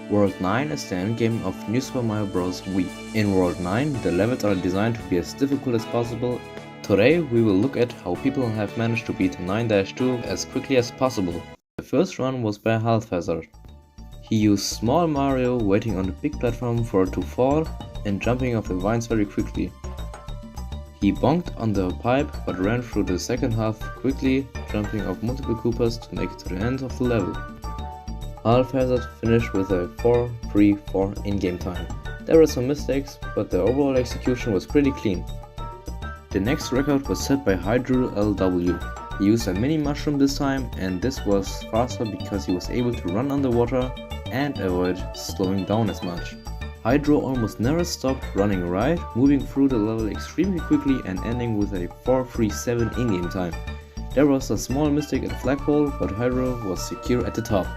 World 9 is the endgame of New Super Mario Bros. Wii. In World 9, the levels are designed to be as difficult as possible. Today we will look at how people have managed to beat 9-2 as quickly as possible. The first run was by Half-Hazard. He used Small Mario waiting on the big platform for it to fall and jumping off the vines very quickly. He bonked on the pipe but ran through the second half quickly, jumping off multiple Koopas to make it to the end of the level. Half-Hazard finished with a 4:3:4 in-game time. There were some mistakes, but the overall execution was pretty clean. The next record was set by Hydro LW. He used a mini mushroom this time, and this was faster because he was able to run underwater and avoid slowing down as much. Hydro almost never stopped running right, moving through the level extremely quickly and ending with a 4:3:7 in-game time. There was a small mistake at the flagpole, but Hydro was secure at the top.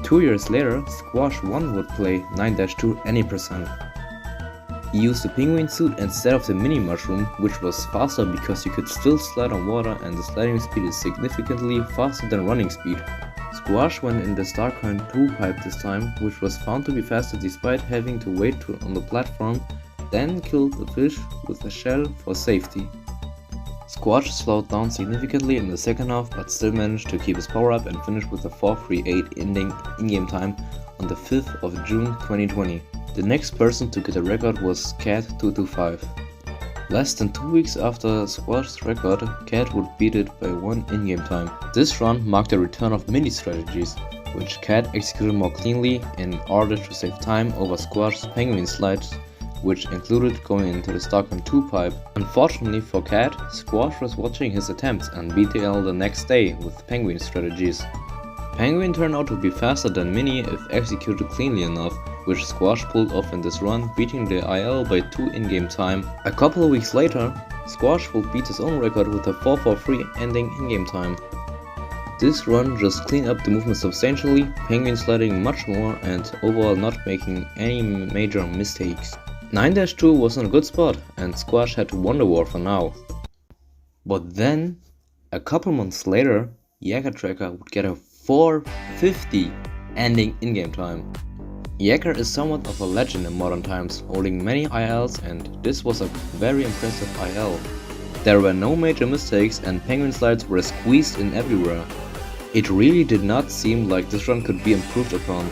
2 years later, Squash 1 would play 9-2 any percent. He used the penguin suit instead of the mini mushroom, which was faster because you could still slide on water and the sliding speed is significantly faster than running speed. Squash went in the Starcurrent 2 pipe this time, which was found to be faster despite having to wait on the platform, then killed the fish with a shell for safety. Squash slowed down significantly in the second half but still managed to keep his power up and finish with a 4:3:8 ending in-game time on the 5th of June 2020. The next person to get a record was Cat225. Less than 2 weeks after Squash's record, Cat would beat it by 1 in-game time. This run marked the return of mini strategies, which Cat executed more cleanly in order to save time over Squash's penguin slides, which included going into the Starcurrent 2 pipe. Unfortunately for Cat, Squash was watching his attempts and beat the L the next day with penguin strategies. Penguin turned out to be faster than Mini if executed cleanly enough, which Squash pulled off in this run, beating the IL by 2 in-game time. A couple of weeks later, Squash would beat his own record with a 4:4:3 ending in-game time. This run just cleaned up the movement substantially, Penguin sliding much more and overall not making any major mistakes. 9-2 was in a good spot and Squash had to wonder war for now. But then, a couple months later, Yacker Tracker would get a 4:50 ending in-game time. Yacker is somewhat of a legend in modern times, holding many ILs, and this was a very impressive IL. There were no major mistakes and penguin slides were squeezed in everywhere. It really did not seem like this run could be improved upon.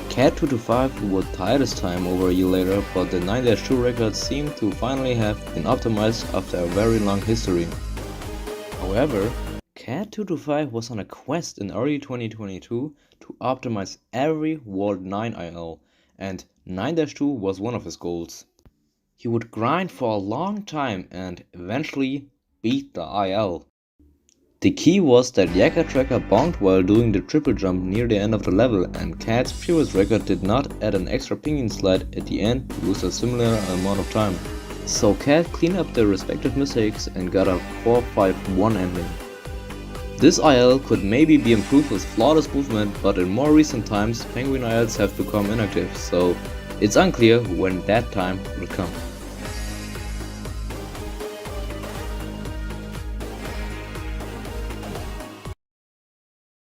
Cat225 would tie this time over a year later, but the 9-2 record seemed to finally have been optimized after a very long history. However, Cat225 was on a quest in early 2022 to optimize every World 9 IL, and 9-2 was one of his goals. He would grind for a long time and eventually beat the IL. The key was that Yacker Tracker bonked while doing the triple jump near the end of the level, and Cat's previous record did not add an extra penguin slide at the end to lose a similar amount of time. So Cat cleaned up their respective mistakes and got a 4:5:1 ending. This IL could maybe be improved with flawless movement, but in more recent times, penguin ILs have become inactive, so it's unclear when that time will come.